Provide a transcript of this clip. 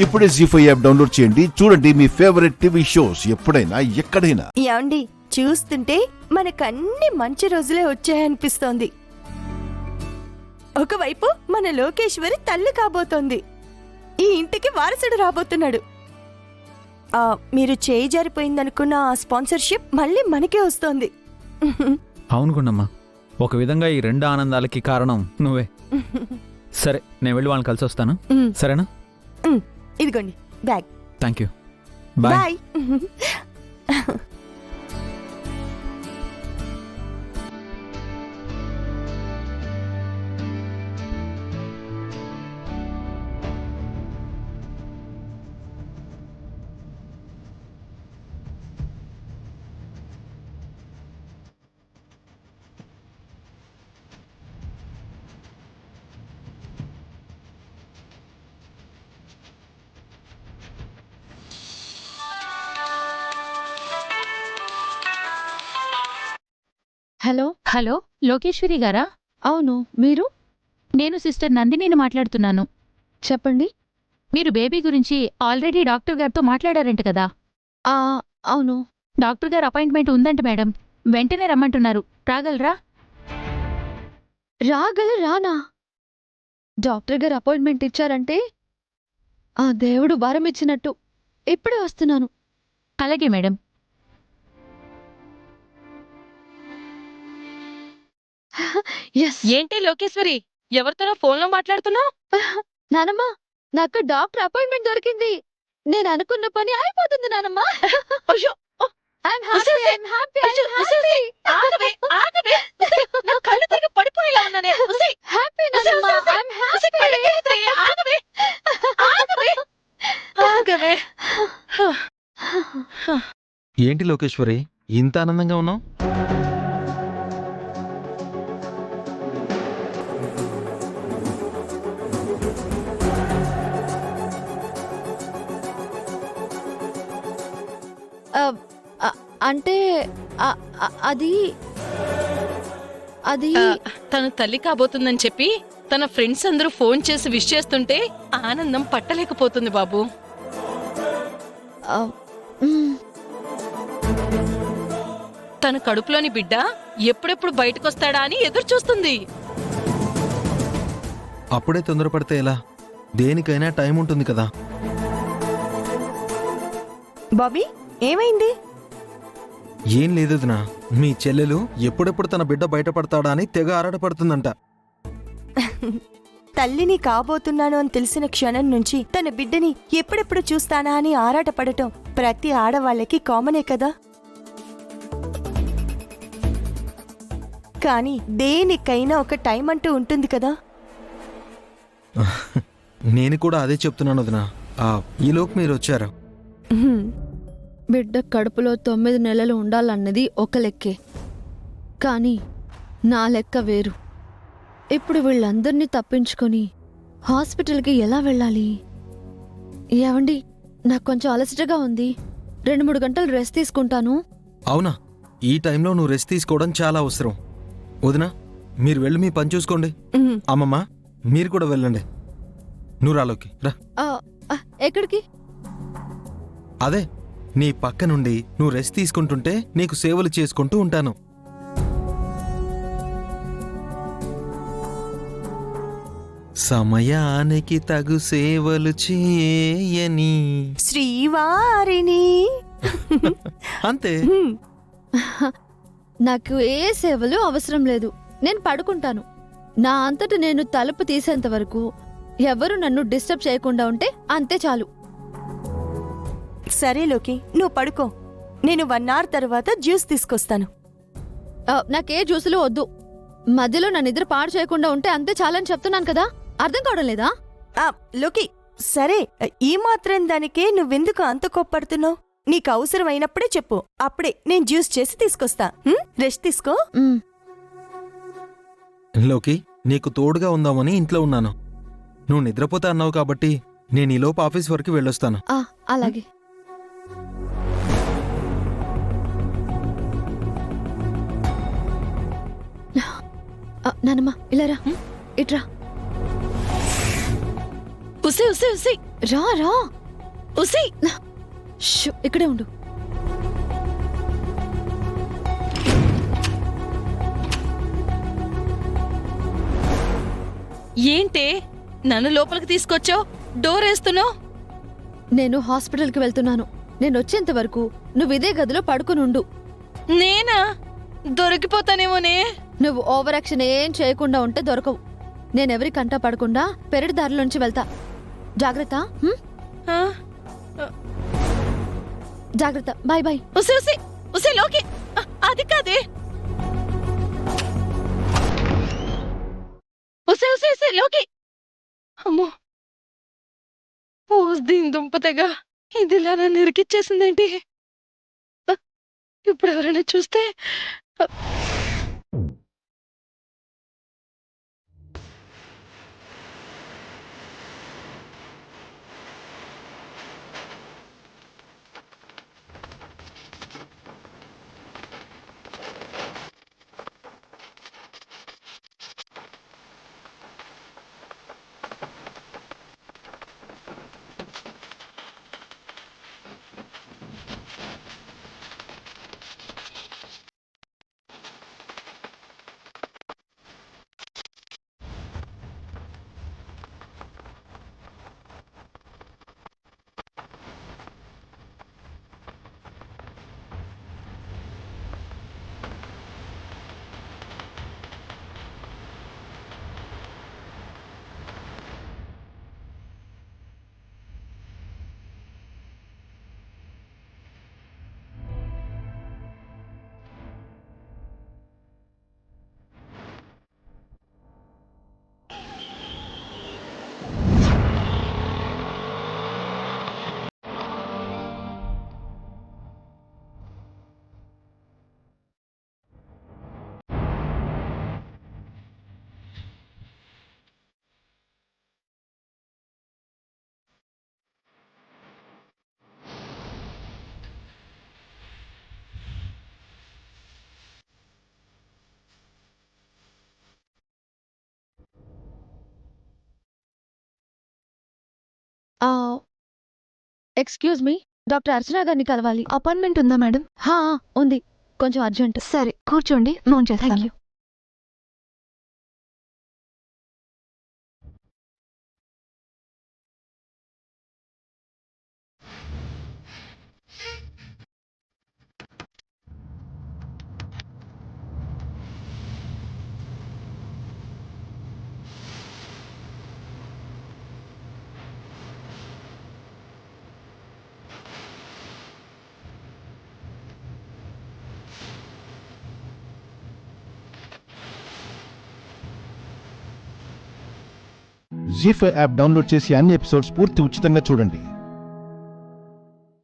ఇప్పుడే జీ5 app download చేయండి. చూడండి మీ ఫేవరెట్ టీవీ షోస్ ఎప్పుడైనా ఎక్కడైనా. యాండి చూస్తుంటే మనకన్ని మంచి రోజులే వచ్చాయనిపిస్తోంది. ఒకవైపు మన లోకేశ్వరి తల్లి కాబోతోంది, ఈ ఇంటికి వారసుడు రాబోతున్నాడు. మీరు చేయి జారిపోయిందనుకున్న ఆ స్పాన్సర్షిప్ మళ్ళీ మనకే వస్తోంది. అవును గుండమ్మా, ఒక విధంగా ఈ రెండు ఆనందాలకి కారణం నువ్వే. సరే, నేను వెళ్ళి వాళ్ళని కలిసి వస్తాను. సరేనా? ఇదిగోండి bag. Thank you. Bye. Hello hello, Lokeshwari గారా? అవును, మీరు? నేను సిస్టర్ నందినిని మాట్లాడుతున్నాను. చెప్పండి. మీరు బేబీ గురించి ఆల్రెడీ డాక్టర్ గారితో మాట్లాడారంట కదా? అవును. డాక్టర్ గారు అపాయింట్మెంట్ ఉందంట మేడం, వెంటనే రమ్మంటున్నారు. రాగలరా? రానా? డాక్టర్ గారు అపాయింట్మెంట్ ఇచ్చారంటే ఆ దేవుడు భారం ఇచ్చినట్టు. ఇప్పుడే వస్తున్నాను. అలాగే మేడం. ఏంటి లోకేశ్వరి, ఎవరితోనో ఫోన్లో మాట్లాడుతున్నావు? నానమ్మ, నాకు డాక్టర్ అపాయింట్మెంట్ దొరికింది. నేను అనుకున్న పని అయిపోతుంది నానమ్మ. కళ్ళు తిరిగి పడిపోయేలా ఉన్నానే. ఏంటి లోకేశ్వరి, ఇంత ఆనందంగా ఉన్నావు? అంటే అది తన తల్లి కాబోతుందని చెప్పి తన ఫ్రెండ్స్ అందరూ ఫోన్ చేసి విష్ చేస్తుంటే ఆనందం పట్టలేకపోతుంది బాబు. తన కడుపులోని బిడ్డ ఎప్పుడెప్పుడు బయటకొస్తాడా అని ఎదురు చూస్తుంది. అప్పుడే తొందరపడితే ఎలా? దేనికైనా టైం ఉంటుంది కదా. బాబీ, ఏమైంది? ఏం లేదు వదినా, మీ చెల్లెలు ఎప్పుడెప్పుడు తన బిడ్డ బయటపడతాడా అని తెగ ఆరాటపడుతుందంట. తల్లిని కాబోతున్నాను అని తెలిసిన క్షణం నుంచి తన బిడ్డని ఎప్పుడెప్పుడు చూస్తానా అని ఆరాటపడటం ప్రతి ఆడవాళ్ళకి కామనే కదా. కానీ దేనికైనా ఒక టైం అంటూ ఉంటుంది కదా. నేను కూడా అదే చెప్తున్నాను వదినా. ఈలోపు మీరు వచ్చారు. బిడ్డ కడుపులో 9 నెలలు ఉండాలన్నది ఒక లెక్కే, కానీ నా లెక్క వేరు. ఇప్పుడు వీళ్ళందర్నీ తప్పించుకొని హాస్పిటల్కి ఎలా వెళ్ళాలి? ఏవండి, నాకు కొంచెం అలసటగా ఉంది. 2-3 గంటలు రెస్ట్ తీసుకుంటాను. అవునా? ఈ టైంలో నువ్వు రెస్ట్ తీసుకోవడం చాలా అవసరం. వదినా, మీరు వెళ్ళి మీ పని చూసుకోండి. అమ్మమ్మ, మీరు కూడా వెళ్ళండి. నువ్వు రాలోకి రా. ఎక్కడికి? అదే, నీ పక్క నుండి నువ్వు రెస్ట్ తీసుకుంటుంటే నీకు సేవలు చేసుకుంటూ ఉంటాను. సమయానికి తగు సేవలు చేయని శ్రీవారిని. అంతే. నాకు ఏ సేవలు అవసరం లేదు. నేను పడుకుంటాను. నా అంతట నేను తలుపు తీసేంత వరకు ఎవరు నన్ను డిస్టర్బ్ చేయకుండా ఉంటే అంతే చాలు. సరే లోకి, నువ్వు పడుకో. నేను 1 అవర్ తర్వాత జ్యూస్ తీసుకొస్తాను. నాకే జ్యూసులు వద్దు. మధ్యలో నా నిద్ర పాడు చేయకుండా ఉంటే అంతే చాలని చెప్తున్నాను కదా. అర్థం కావడం లేదా? లోకి, సరే, ఈ మాత్రం దానికే నువ్వెందుకు అంత కోప్పడుతున్నావు? నీకు అవసరమైనప్పుడే చెప్పు, అప్పుడే నేను జ్యూస్ చేసి తీసుకొస్తా. రెస్ట్ తీసుకో. లోకి, నీకు తోడుగా ఉందామని ఇంట్లో ఉన్నాను. నువ్వు నిద్రపోతా అన్నావు కాబట్టి నేను ఈలోపు ఆఫీస్ వరకు వెళ్ళొస్తాను. అలాగే. నానమ్మ, ఇలా రా. ఇట్రా. ఉసి ఉసి ఉసి రా రా ఉసి షూ, ఇక్కడే ఉండు. ఏంటే నన్ను లోపలికి తీసుకొచ్చావు? డోర్ వేస్తున్నావు. నేను హాస్పిటల్కి వెళ్తున్నాను. నేను వచ్చేంత వరకు నువ్వు ఇదే గదిలో పడుకుని ఉండు. నేనా? దొరికిపోతానేమోనే. నువ్వు ఓవర్ యాక్షన్ ఏం చేయకుండా ఉంటే దొరకవు. నేనెవరి కంటా పడకుండా పెరటి దారిలోంచి వెళ్తా. జాగ్రత్త. హ్మ్? ఆ? జాగ్రత్త. Bye bye. ఉసి ఉసి ఉసి లోకి. అది కాదే. ఉసి ఉసి ఉసి లోకి. అమ్మో, పోస్ దీని దుంపతెగా ఇది ఇలా నన్ను ఇరికిచ్చేసిందేంటి? ఇప్పుడు ఎవరైనా చూస్తే ఎక్స్క్యూజ్ మీ, డాక్టర్ అర్చన గారిని కలవాలి. అపాయింట్మెంట్ ఉందా మేడం? హా, ఉంది. కొంచెం అర్జెంట్. సరే కూర్చోండి, ఫోన్ థ్యాంక్ చేస్తాను. యూ. జీ5 యాప్ డౌన్లోడ్ చేసి అన్ని ఎపిసోడ్స్ పూర్తి ఉచితంగా చూడండి.